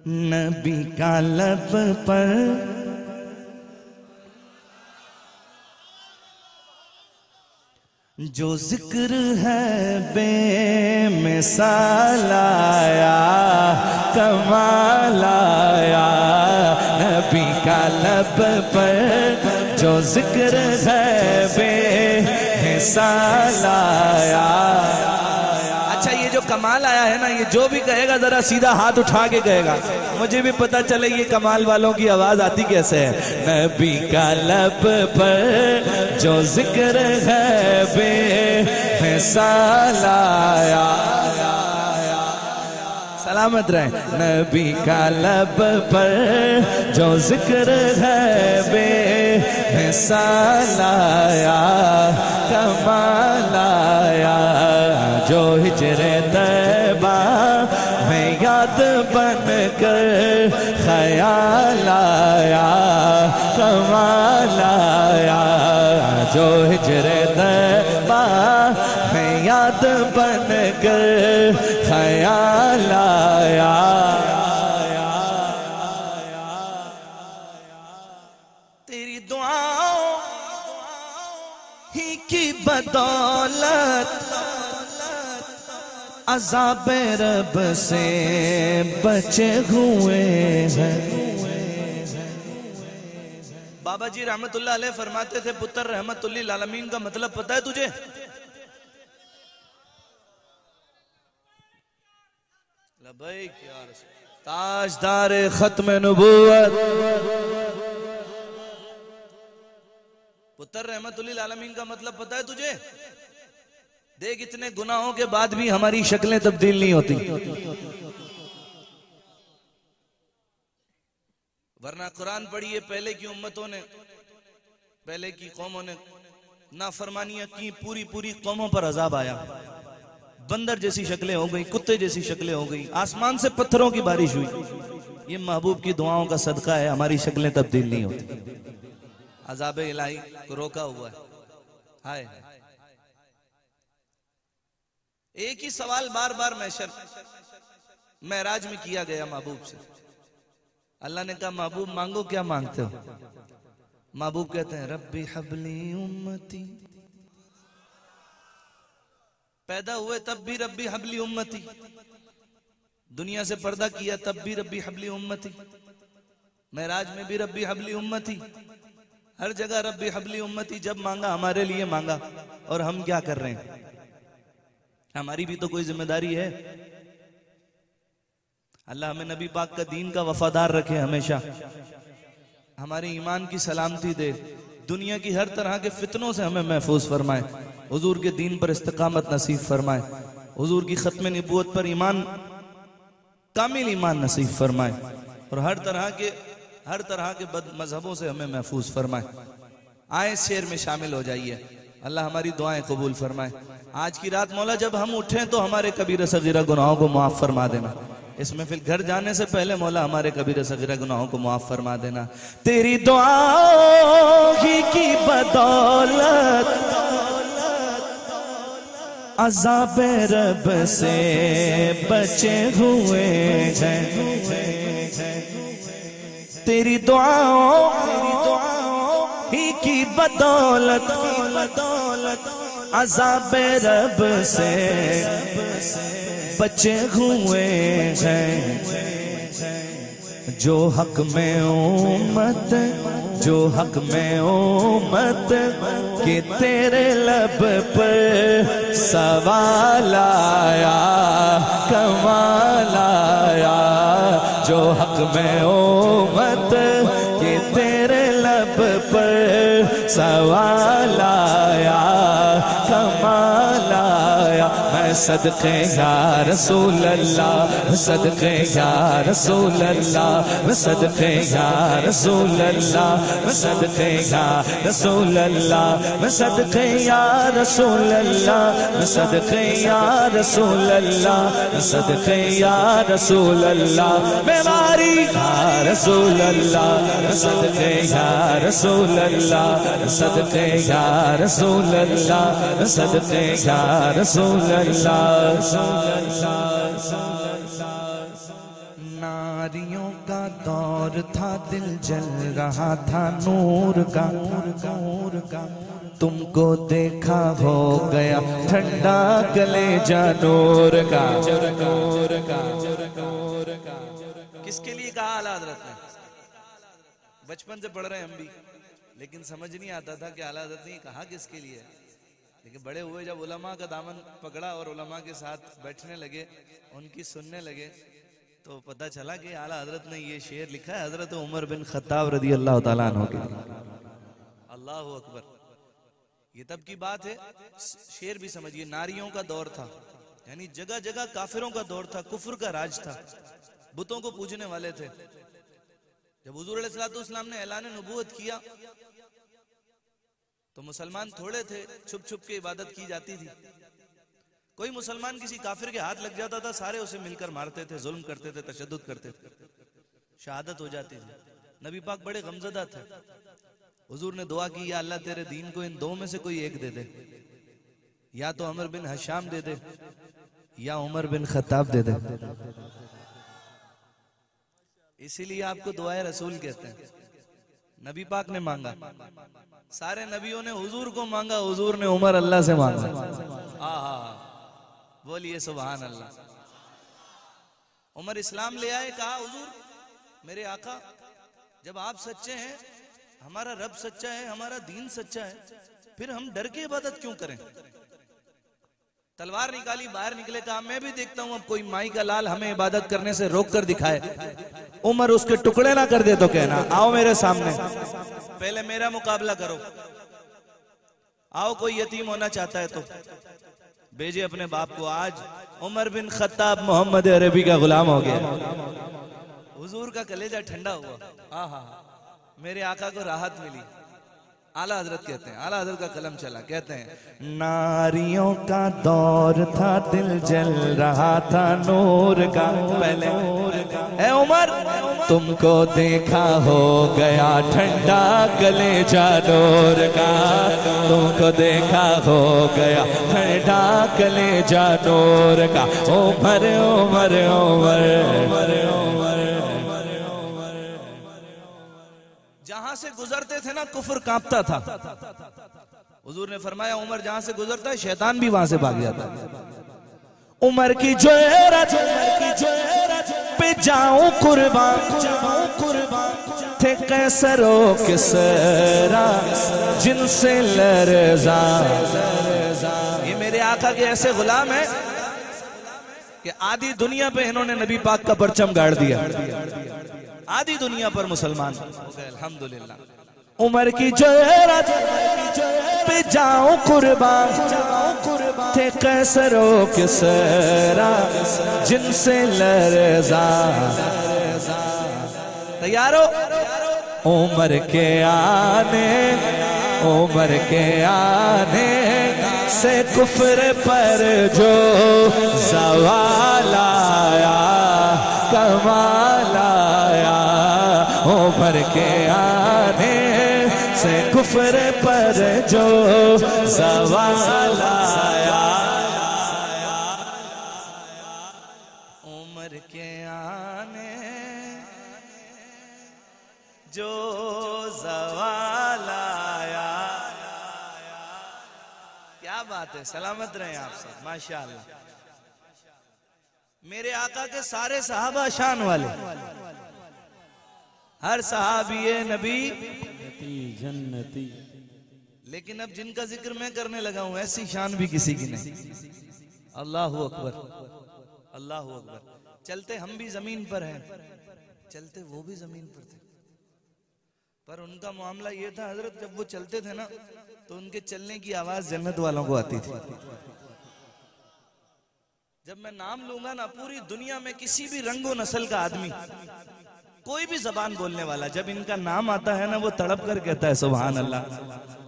نبی کا لب پر جو ذکر ہے بے مثال آیا، کمال آیا۔ نبی کا لب پر جو ذکر ہے بے مثال آیا۔ اچھا، یہ جو کمال آیا ہے نا، یہ جو بھی کہے گا ذرا سیدھا ہاتھ اٹھا کے کہے گا، مجھے بھی پتا چلے یہ کمال والوں کی آواز آتی کیسے ہے۔ نبی کا لب پر جو ذکر ہے بے مثال آیا۔ سلامت رہیں۔ نبی کا لب پر جو ذکر ہے بے مثال آیا، کمال آیا۔ جو ہجر طیبہ میں یاد بن کر خیال آیا، کمال آیا۔ جو ہجر طیبہ میں یاد بن کر خیال آیا۔ تیری دعاؤں ہی کی بدولت عذاب رب سے بچے ہوئے ہیں۔ بابا جی رحمت اللہ علیہ فرماتے تھے، پتر رحمت للعالمین کا مطلب پتہ ہے تجھے؟ لبیک یا رسول، تاجدار ختم نبوت، پتر رحمت للعالمین کا مطلب پتہ ہے تجھے؟ دیکھ، اتنے گناہوں کے بعد بھی ہماری شکلیں تبدیل نہیں ہوتی، ورنہ قرآن پڑھیے، پہلے کی امتوں نے، پہلے کی قوموں نے نافرمانیاں کی، پوری پوری قوموں پر عذاب آیا، بندر جیسی شکلیں ہو گئی، کتے جیسی شکلیں ہو گئی، آسمان سے پتھروں کی بارش ہوئی۔ یہ محبوب کی دعاؤں کا صدقہ ہے، ہماری شکلیں تبدیل نہیں ہوتی، عذاب الہی کو روکا ہوا ہے۔ ہائے، ایک ہی سوال بار بار محشر معراج میں کیا گیا محبوب سے۔ اللہ نے کہا محبوب مانگو، کیا مانگتے ہو؟ محبوب کہتے ہیں ربی حبلی امتی، پیدا ہوئے تب بھی ربی حبلی امتی، دنیا سے پردہ کیا تب بھی ربی حبلی امتی، معراج میں بھی ربی حبلی امتی، ہر جگہ ربی حبلی امتی۔ جب مانگا ہمارے لیے مانگا، اور ہم کیا کر رہے ہیں؟ ہماری بھی تو کوئی ذمہ داری ہے۔ اللہ ہمیں نبی پاک کا دین کا وفادار رکھے، ہمیشہ ہمارے ایمان کی سلامتی دے، دنیا کی ہر طرح کے فتنوں سے ہمیں محفوظ فرمائے، حضور کے دین پر استقامت نصیب فرمائے، حضور کی ختم نبوت پر ایمان، کامل ایمان نصیب فرمائے، اور ہر طرح کے بد مذہبوں سے ہمیں محفوظ فرمائے۔ آئیں اس شعر میں شامل ہو جائیے، اللہ ہماری دعائیں قبول فرمائے۔ آج کی رات مولا جب ہم اٹھیں تو ہمارے کبیرہ صغیرہ گناہوں کو معاف فرما دینا، اس محفل گھر جانے سے پہلے مولا ہمارے کبیرہ صغیرہ گناہوں کو معاف فرما دینا۔ تیری دعاؤں ہی کی بدولت عذاب رب سے بچے ہوئے ہیں، تیری دعاؤں ہی کی بدولت عذاب رب سے بچے ہوئے ہیں۔ جو حق میں امت کہ تیرے لب پر سوال آیا، کمال آیا۔ جو حق میں امت کہ تیرے لب پر سوال آیا، کمال آیا۔ صدقے یا رسول اللہ صدقے یا رسول اللہ صدقے یا رسول اللہ صدقے یا رسول اللہ صدقے یا رسول اللہ صدقے یا رسول اللہ صدقے یا رسول اللہ بیماری یا رسول اللہ صدقے یا رسول اللہ صدقے یا رسول اللہ صدقے یا رسول اللہ ناریوں کا دور تھا دل جل رہا تھا نور کا تم کو دیکھا ہو گیا ٹھنڈا کلیجہ نور کا کس کے لیے کہا اعلیٰ حضرت نے؟ بچپن سے پڑھ رہے ہیں ہم بھی لیکن سمجھ نہیں آتا تھا کہ اعلیٰ حضرت نے کہا کس کے لیے، لیکن بڑے ہوئے جب علماء کا دامن پکڑا اور علماء کے ساتھ بیٹھنے لگے ان کی سننے لگے تو پتہ چلا کہ اعلیٰ حضرت نے یہ شعر لکھا ہے حضرت عمر بن خطاب رضی اللہ تعالیٰ عنہ کے لیے۔ اللہ اکبر، یہ تب کی بات ہے، شعر بھی سمجھیے۔ ناریوں کا دور تھا، یعنی جگہ جگہ کافروں کا دور تھا، کفر کا راج تھا، بتوں کو پوجنے والے تھے۔ جب حضور علیہ السلام نے اعلان نبوت کیا تو مسلمان تھوڑے تھے، چھپ چھپ کے عبادت کی جاتی تھی۔ کوئی مسلمان کسی کافر کے ہاتھ لگ جاتا تھا، سارے اسے مل کر مارتے تھے، ظلم کرتے تھے، تشدد کرتے تھے، شہادت ہو جاتی تھی۔ نبی پاک بڑے غمزدہ تھے، حضور نے دعا کی یا اللہ تیرے دین کو ان دو میں سے کوئی ایک دے دے، یا تو عمر بن حشام دے دے یا عمر بن خطاب دے دے۔ اسی لیے آپ کو دعائے رسول کہتے ہیں۔ نبی پاک نے مانگا، سارے نبیوں نے حضور کو مانگا، حضور نے عمر اللہ سے مانگا۔ بولیے سبحان اللہ۔ عمر اسلام لے آئے، کہا حضور میرے آقا جب آپ سچے ہیں، ہمارا رب سچا ہے، ہمارا دین سچا ہے، پھر ہم ڈر کے عبادت کیوں کریں؟ تلوار نکالی، باہر نکلے، کہا میں بھی دیکھتا ہوں اب کوئی مائی کا لال ہمیں عبادت کرنے سے روک کر دکھائے۔ عمر اس کے ٹکڑے نہ کر دے تو کہنا آؤ میرے سامنے، پہلے میرا مقابلہ کرو، آؤ کوئی یتیم ہونا چاہتا ہے تو بھیجے اپنے باپ کو۔ آج عمر بن خطاب محمد عربی کا غلام ہو گیا۔ حضور کا کلیجہ ٹھنڈا ہوا، میرے آقا کو راحت ملی۔ اعلیٰ حضرت کہتے ہیں، اعلیٰ حضرت کا قلم چلا، کہتے ہیں ناریوں کا دور تھا دل جل رہا تھا نور کا، پہلے اے عمر تم کو دیکھا ہو گیا ٹھنڈا کلیجہ نور کا، تم کو دیکھا ہو گیا ٹھنڈا کلیجہ نور کا، عمر عمر عمر جہاں سے گزرتے تھے نا کفر کانپتا تھا۔ حضور نے فرمایا عمر جہاں سے گزرتا ہے شیطان بھی وہاں سے بھاگ جاتا ہے۔ عمر کی جوہرت پہ جاؤں قربان، تھے قیصر و کسریٰ جن سے لرزاں۔ یہ میرے آقا کے ایسے غلام ہیں کہ آدھی دنیا پہ انہوں نے نبی پاک کا پرچم گاڑ دیا، آدھی دنیا پر مسلمان الحمدللہ۔ عمر کی جوہرت پہ جاؤں قربان، تھے قیصر و کسریٰ جن سے لرزاں۔ تیار ہو؟ عمر کے آنے سے کفر پر جو زوال آیا، کمال آیا۔ عمر کے آنے سے کفر پر جو زوال آیا، عمر کے آنے جو زوال آیا۔ کیا بات ہے، سلامت رہیں آپ سب، ماشاءاللہ۔ میرے آقا کے سارے صحابہ شان والے، ہر صحابی نبی جنتی، لیکن اب جن کا ذکر میں کرنے لگا ہوں ایسی شان بھی کسی کی نہیں۔ اللہ اکبر، اللہ اکبر۔ چلتے ہم بھی زمین پر ہیں، چلتے وہ بھی زمین پر تھے، پر ان کا معاملہ یہ تھا حضرت جب وہ چلتے تھے نا تو ان کے چلنے کی آواز جنت والوں کو آتی تھی۔ جب میں نام لوں گا نا پوری دنیا میں کسی بھی رنگ و نسل کا آدمی کوئی بھی زبان بولنے والا جب ان کا نام آتا ہے نا وہ تڑپ کر کہتا ہے سبحان اللہ.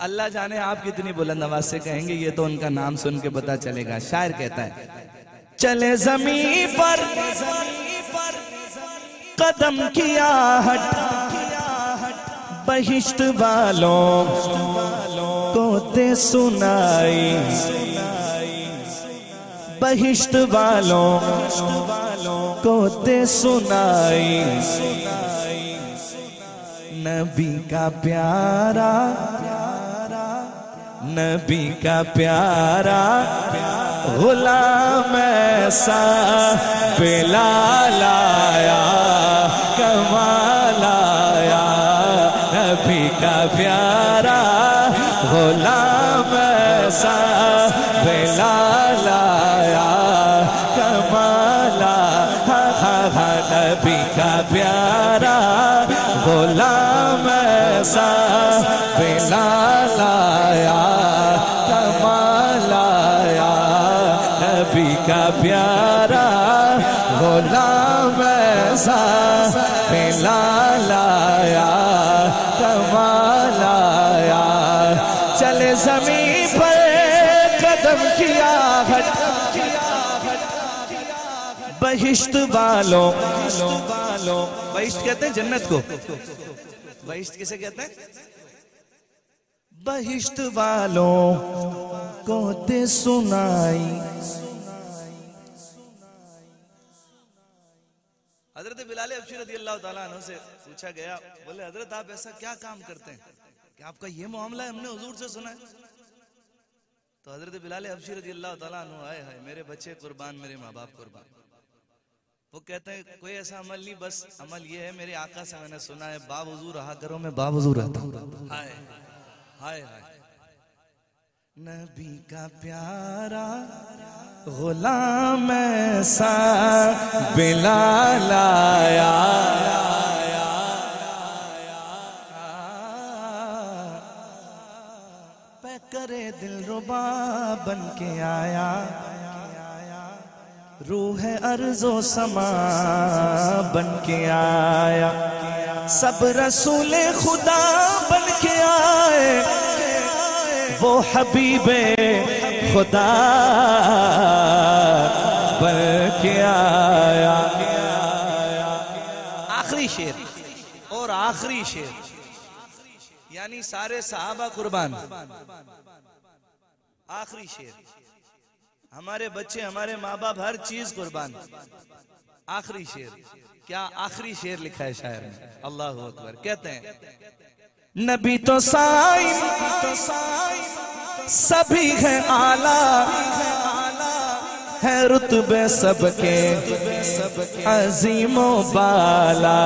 اللہ جانے آپ کتنی بلند آواز سے کہیں گے یہ تو ان کا نام سن کے پتا چلے گا. شاعر کہتا ہے چلے زمین پر قدم کیا ہٹ بہشت والوں کو دے سنائی بہشت والوں کو دے سنائی نبی کا پیارا نبی کا پیارا غلام ایسا بلال آیا کمال آیا نبی کا پیارا غلام ایسا بلال آیا کمال آیا نبی کا پیارا غلام ایسا بلال آیا کمال آیا نبی کا پیارا غلام ایسا بلال آیا کمال آیا. چلے زمین پر قدم کیا ہٹ بہشت والوں بہشت کہتے ہیں جنت کو بہشت کسے کہتے ہیں بہشت والوں کو دے سنائی. حضرت بلال حبشی رضی اللہ تعالیٰ عنہ سے پوچھا گیا بولے حضرت آپ ایسا کیا کام کرتے ہیں کہ آپ کا یہ معاملہ ہے ہم نے حضور سے سنا ہے. تو حضرت بلال حبشی رضی اللہ تعالیٰ عنہ آئے ہیں میرے بچے قربان میرے ماں باپ قربان. وہ کہتے ہیں کوئی ایسا عمل نہیں بس عمل یہ ہے میرے آقا سے میں نے سنا ہے باوضو رہا کرو میں باوضو رہتا ہوں. ہائے ہائے نبی کا پیارا غلام ایسا بلال آیا پہ کرے دل ربا بن کے آیا روح ارض و سما بن کے آیا سب رسول خدا بن کے آئے وہ حبیب خدا بن کے آیا. آخری شعر اور آخری شعر یعنی سارے صحابہ قربان آخری شعر ہمارے بچے ہمارے ماں باپ ہر چیز قربان آخری شعر. کیا آخری شعر لکھا ہے شاعر نے اللہ اکبر. کہتے ہیں نبی تو سائن سبھی ہے اعلیٰ ہے رتبے سب کے عظیم و بالا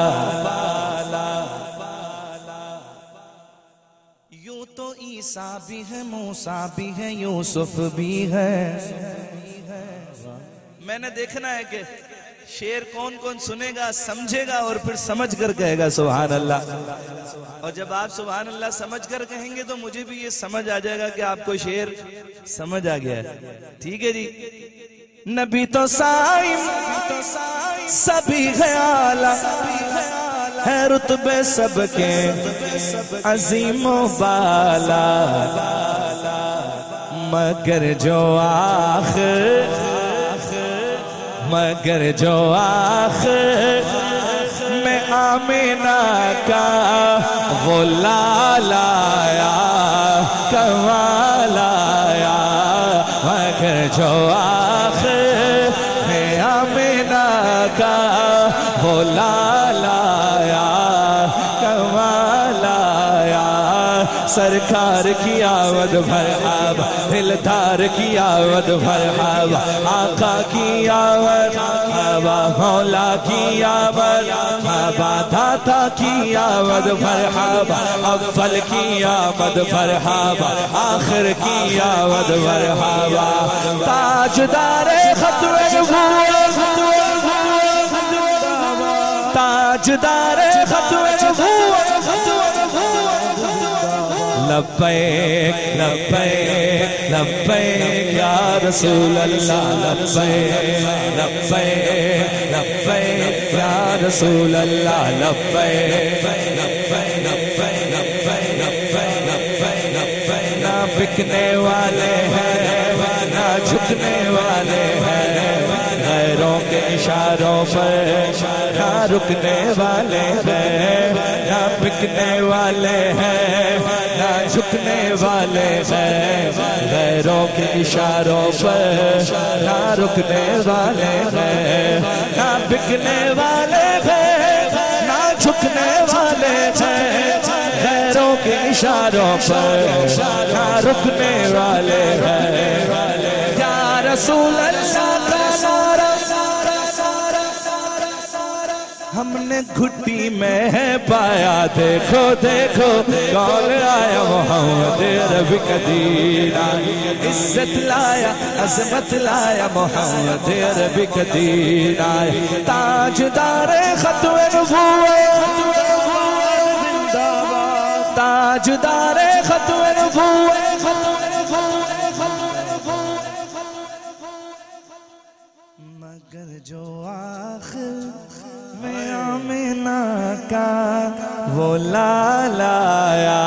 یوں تو عیسیٰ بھی ہے موسیٰ بھی ہے یوسف بھی ہے. میں نے دیکھنا ہے کہ شعر کون کون سنے گا سمجھے گا اور پھر سمجھ کر کہے گا سبحان اللہ. اور جب آپ سبحان اللہ سمجھ کر کہیں گے تو مجھے بھی یہ سمجھ آ جائے گا کہ آپ کو شعر سمجھ آ گیا ہے. ٹھیک ہے جی. نبی تو سائم سبھی خیالہ ہے رتبے سب کے عظیم و بالا مگر جو آخر میں آمینہ کا غلال آیا کمال آیا مگر جو آخر میں آمینہ کا غلال آیا کمال آیا. سرکار کی آمد مرحبا دلدار کی آمد مرحبا آقا کی آمد مرحبا مولا کی آمد مرحبا داتا کی آمد مرحبا اول کی آمد مرحبا آخر کی آمد مرحبا. تاجدار ختم نبوت تاجدار ختم نبوت لبیک لبیک لبیک یا رسول اللہ لبیک لبیک لبیک یا رسول اللہ لبیک لبیک لبیک لبیک لبیک لبیک نہ بکنے والے ہیں نہ جھکنے والے ہیں غیروں کے اشاروں پر نہ رکنے والے ہیں نہ بکنے والے ہیں نہ جھکنے والے ہیں غیروں کے اشاروں پر نہ رکنے والے ہیں نہ بکنے والے ہیں نہ جھکنے والے ہیں غیروں کے اشاروں پر نہ رکنے والے ہیں یا رسول اللہ ہم نے گھٹی میں ہے پایا دیکھو دیکھو کون آیا محمد عربی کا دین آیا عزت لایا عظمت لایا محمد عربی کا دین آیا تاجدار ختم نبوت تاجدار ختم نبوت مگر جو آخر میں آمینہ کا وہ لالا آیا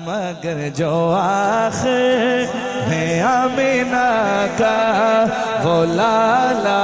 مگر جو آخر میں آمینہ کا وہ لالا